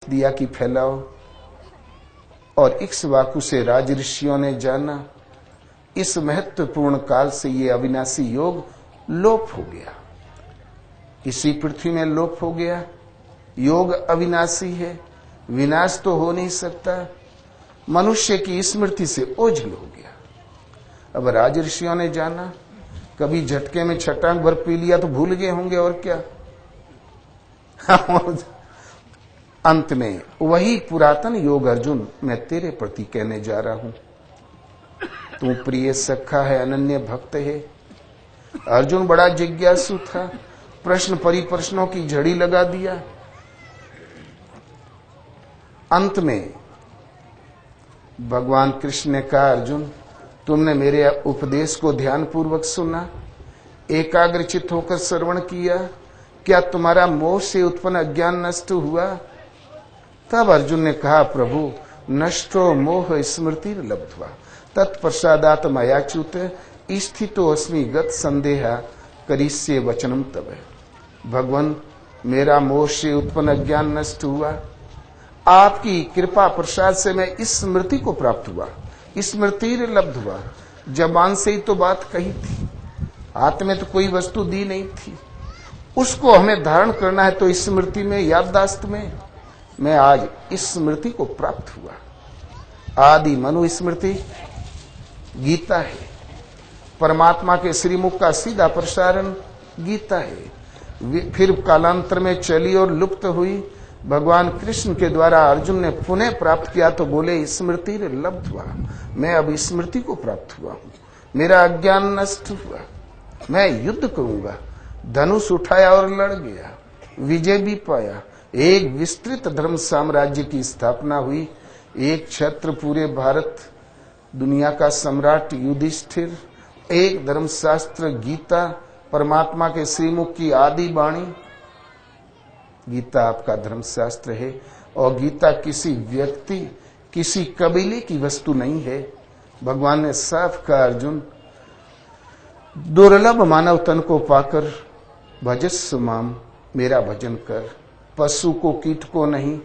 दिया कि फैलाओ, और इक्ष्वाकु से राज ऋषियों ने जाना। इस महत्वपूर्ण काल से ये अविनाशी योग लोप हो गया, इसी पृथ्वी में लोप हो गया। योग अविनाशी है, विनाश तो हो नहीं सकता। मनुष्य की स्मृति से ओझल हो गया। अब राज ऋषियों ने जाना, कभी झटके में छटांग भर पी लिया तो भूल गए होंगे, और क्या। अंत में वही पुरातन योग अर्जुन मैं तेरे प्रति कहने जा रहा हूं। तू प्रिय सखा है, अनन्य भक्त है। अर्जुन बड़ा जिज्ञासु था, प्रश्न परिप्रश्नों की झड़ी लगा दिया। अंत में भगवान कृष्ण ने कहा, अर्जुन तुमने मेरे उपदेश को ध्यानपूर्वक सुना, एकाग्रचित्त होकर श्रवण किया, क्या तुम्हारा मोह से उत्पन्न अज्ञान नष्ट हुआ? तब अर्जुन ने कहा, प्रभु नष्टो मोह स्मृति लब्ध्वा तत्प्रसादात मयाच्युत स्थितो अस्मि गत संदेहा करिष्ये वचनम तब। भगवान मेरा मोह से उत्पन्न अज्ञान नष्ट हुआ, आपकी कृपा प्रसाद से मैं इस स्मृति को प्राप्त हुआ। स्मृति लब्ध हुआ, जबान से ही तो बात कही थी, हाथ में तो कोई वस्तु दी नहीं थी, उसको हमें धारण करना है तो स्मृति में, याददाश्त में मैं आज इस स्मृति को प्राप्त हुआ। आदि मनु स्मृति गीता है, परमात्मा के श्रीमुख का सीधा प्रसारण गीता है। फिर कालांतर में चली और लुप्त हुई, भगवान कृष्ण के द्वारा अर्जुन ने पुनः प्राप्त किया तो बोले स्मृति लब्ध हुआ, मैं अब स्मृति को प्राप्त हुआ हूं, मेरा अज्ञान नष्ट हुआ, मैं युद्ध करूंगा। धनुष उठाया और लड़ गया, विजय भी पाया। एक विस्तृत धर्म साम्राज्य की स्थापना हुई, एक छत्र पूरे भारत, दुनिया का सम्राट युधिष्ठिर, एक धर्मशास्त्र गीता, परमात्मा के श्रीमुख की आदि वाणी। गीता आपका धर्मशास्त्र है, और गीता किसी व्यक्ति, किसी कबीले की वस्तु नहीं है। भगवान ने साफ कहा, अर्जुन दुर्लभ मानव तन को पाकर भजस्व माम, मेरा भजन कर। पशु को, कीट को नहीं,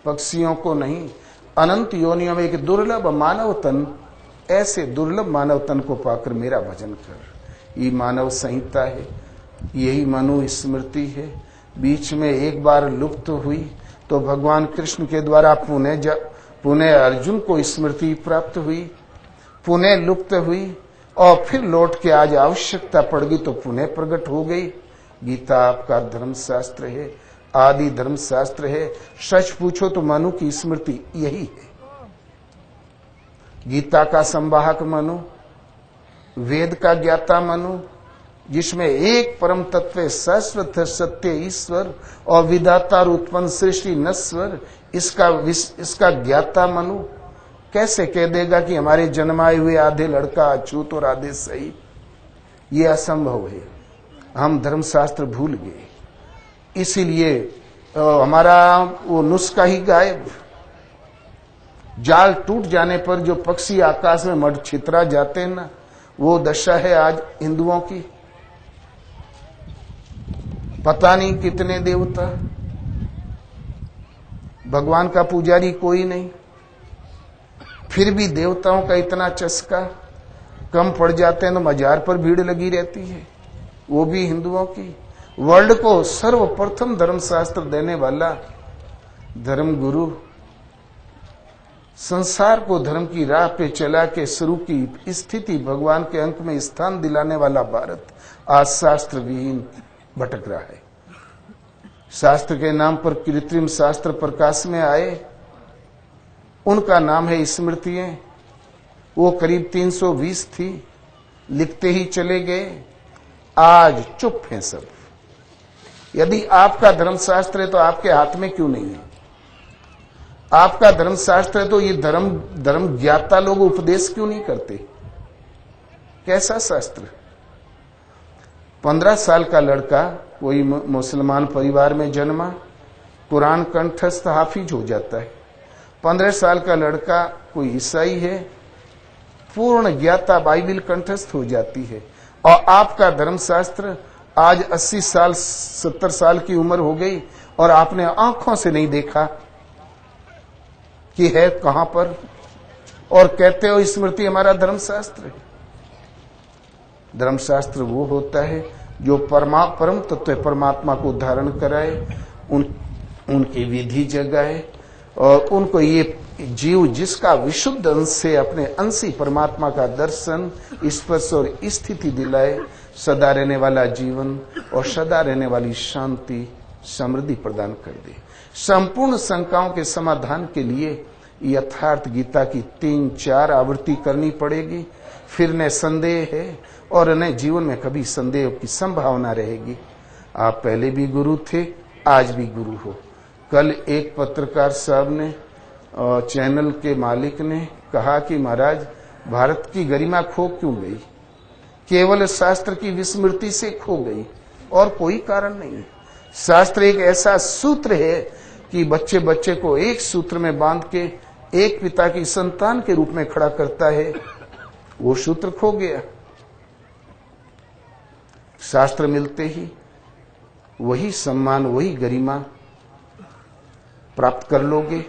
पक्षियों को नहीं, अनंत योनियों में एक दुर्लभ मानव तन, ऐसे दुर्लभ मानव तन को पाकर मेरा भजन कर। ये मानव संहिता है, यही मनु स्मृति है। बीच में एक बार लुप्त हुई तो भगवान कृष्ण के द्वारा पुनः अर्जुन को स्मृति प्राप्त हुई, पुनः लुप्त हुई, और फिर लौट के आज आवश्यकता पड़ गई तो पुनः प्रकट हो गई। गीता आपका धर्मशास्त्र है, आदि धर्मशास्त्र है। सच पूछो तो मनु की स्मृति यही है। गीता का संवाहक मनु, वेद का ज्ञाता मनु, जिसमें एक परम तत्व शाश्वत सत्य ईश्वर और विधाता उत्पन्न सृष्टि नश्वर, इसका ज्ञाता मनु कैसे कह देगा कि हमारे जन्माए हुए आधे लड़का अछूत और आधे सही? ये असंभव है। हम धर्मशास्त्र भूल गए, इसीलिए हमारा वो नुस्खा ही गायब। जाल टूट जाने पर जो पक्षी आकाश में मड छितरा जाते हैं ना, वो दशा है आज हिंदुओं की। पता नहीं कितने देवता, भगवान का पुजारी कोई नहीं, फिर भी देवताओं का इतना चस्का। कम पड़ जाते हैं तो मजार पर भीड़ लगी रहती है, वो भी हिंदुओं की। वर्ल्ड को सर्वप्रथम धर्मशास्त्र देने वाला धर्म गुरु, संसार को धर्म की राह पे चला के शुरू की स्थिति, भगवान के अंक में स्थान दिलाने वाला भारत आज शास्त्र विहीन भटक रहा है। शास्त्र के नाम पर कृत्रिम शास्त्र प्रकाश में आए, उनका नाम है स्मृतियां। वो करीब 320 थी, लिखते ही चले गए, आज चुप हैं सब। यदि आपका धर्मशास्त्र है तो आपके हाथ में क्यों नहीं है? आपका धर्मशास्त्र है तो ये धर्म ज्ञाता लोग उपदेश क्यों नहीं करते? कैसा शास्त्र? 15 साल का लड़का कोई मुसलमान परिवार में जन्मा, कुरान कंठस्थ हाफिज हो जाता है। 15 साल का लड़का कोई ईसाई है, पूर्ण ज्ञाता बाइबिल कंठस्थ हो जाती है। और आपका धर्मशास्त्र आज 80 साल 70 साल की उम्र हो गई और आपने आंखों से नहीं देखा, कि है कहां पर, और कहते हो स्मृति हमारा धर्मशास्त्र है। धर्मशास्त्र वो होता है जो परम तत्व परमात्मा को धारण कराए, उनकी विधि जगाए, और उनको ये जीव जिसका विशुद्ध अंश से अपने अंशी परमात्मा का दर्शन, स्पर्श और स्थिति दिलाए, सदा रहने वाला जीवन और सदा रहने वाली शांति समृद्धि प्रदान कर दे। संपूर्ण शंकाओं के समाधान के लिए यथार्थ गीता की 3-4 आवृत्ति करनी पड़ेगी, फिर न संदेह है और न जीवन में कभी संदेह की संभावना रहेगी। आप पहले भी गुरु थे, आज भी गुरु हो। कल एक पत्रकार साहब ने और चैनल के मालिक ने कहा कि महाराज भारत की गरिमा खो क्यों गई? केवल शास्त्र की विस्मृति से खो गई और कोई कारण नहीं। शास्त्र एक ऐसा सूत्र है कि बच्चे बच्चे को एक सूत्र में बांध के एक पिता की संतान के रूप में खड़ा करता है। वो सूत्र खो गया। शास्त्र मिलते ही वही सम्मान, वही गरिमा प्राप्त कर लोगे